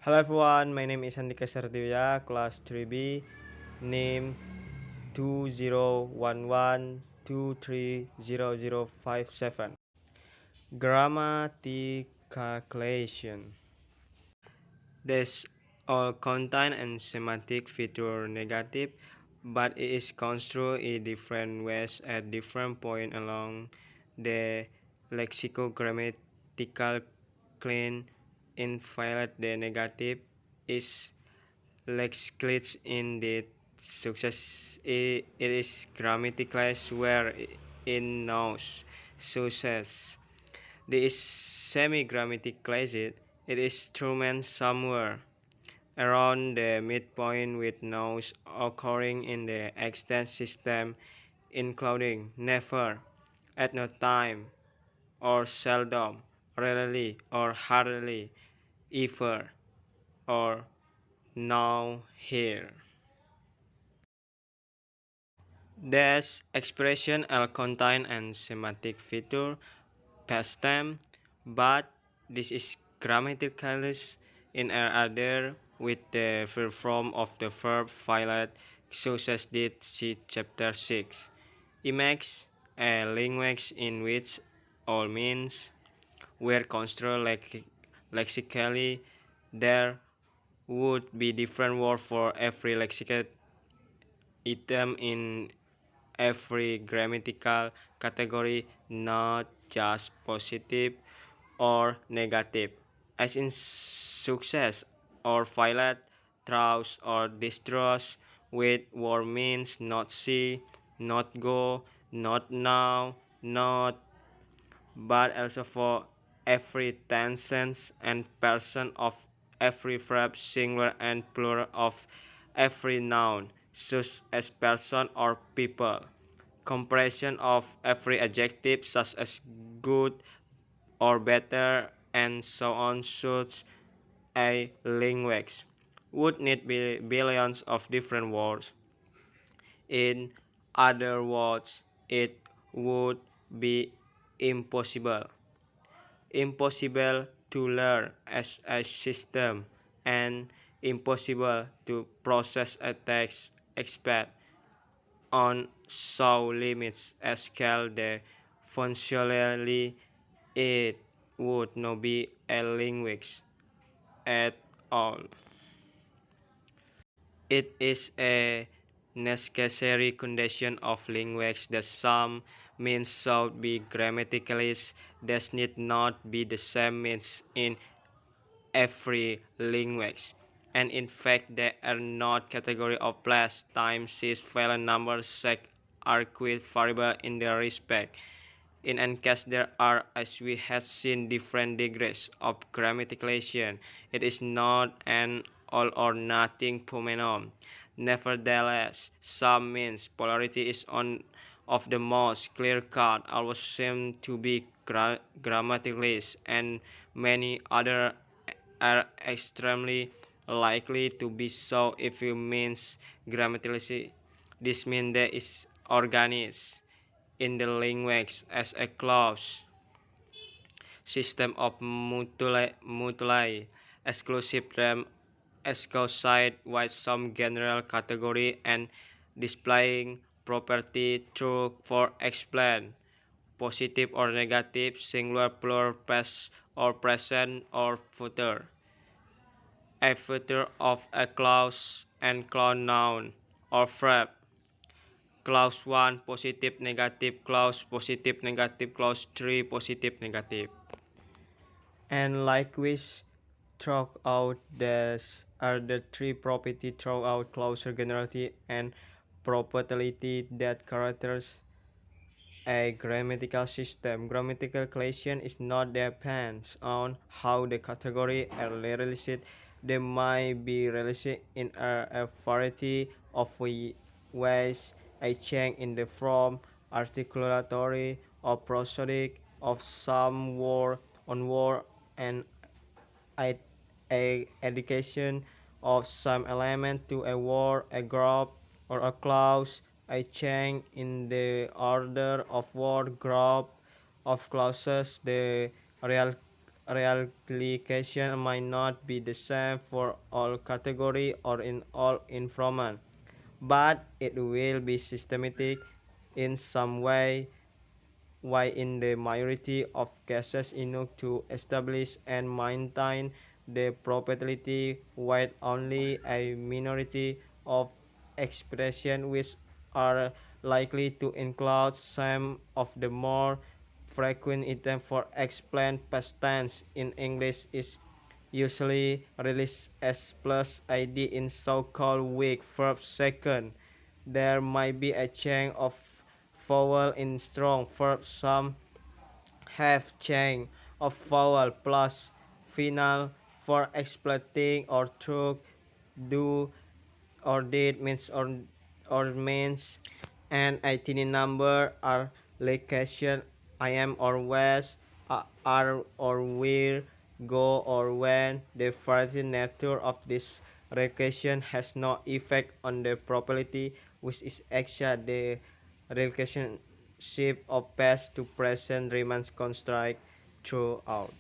Hello everyone, my name is Andika Sardiwijaya, class 3B, name 2011230057. Grammaticalization. This all content and semantic feature negative, but it is construed in different ways at different points along the lexicogrammatical clean. Invalid the negative is lexically in the success it is grammaticalized where in knows success. This is semi-grammaticalized. It is instrument somewhere around the midpoint with nouns occurring in the extent system, including never, at no time, or seldom, rarely, or hardly, ever, or now, here. This expression will contain and semantic feature past tense, but this is grammatically in order with the verb form of the verb filed, such as did see chapter 6. Image a language in which all means were construed lexically. There would be different words for every lexical item in every grammatical category, not just positive or negative, as in success or violate, trust or distrust, with word means not see, not go, not now, not, but also for every tense and person of every verb, singular and plural of every noun, such as person or people. Comparison of every adjective, such as good or better, and so on, such a language would need billions of different words. In other words, it would be impossible to learn as a system and impossible to process a text except on so limits a scale the functionally it would not be a language at all. It is a necessary condition of language that some means should be grammatically does need not be the same means in every language. And in fact, there are not category of place, time, space, value, number, sex are quite variable in their respect. In any case, there are, as we have seen, different degrees of grammaticalization. It is not an all or nothing phenomenon. Nevertheless, some means polarity is one of the most clear-cut, always seem to be grammaticalist, and many other are extremely likely to be so if you means grammatically. This means there is organism in the language as a closed system of mutually exclusive terms associated with some general category and displaying property true for explain positive or negative, singular, plural, past or present or future. A future of a clause and clause noun or verb. Clause 1 positive negative, clause positive negative, clause 3 positive negative. And likewise throughout these are the three properties throughout clause generality and property that characterize a grammatical system. Grammatical calculation is not depends on how the category are realized. They might be realized in a variety of ways. A change in the form, articulatory or prosodic of some word on word, and a education of some element to a word, a group, or a clause, a change in the order of word group of clauses, the real Replication might not be the same for all category or in all environment, but it will be systematic in some way, why in the majority of cases enough to establish and maintain the probability, while only a minority of expressions which are likely to include some of the more frequent items for explained past tense in English is usually released as plus id in so-called weak verb second. There might be a change of vowel in strong verbs. Some have change of vowel plus final for exploiting or through do or did means or means, and a tiny number are location I am or was, are or will, go or when. The variety nature of this location has no effect on the probability, which is actually the relationship of past to present remains constant throughout.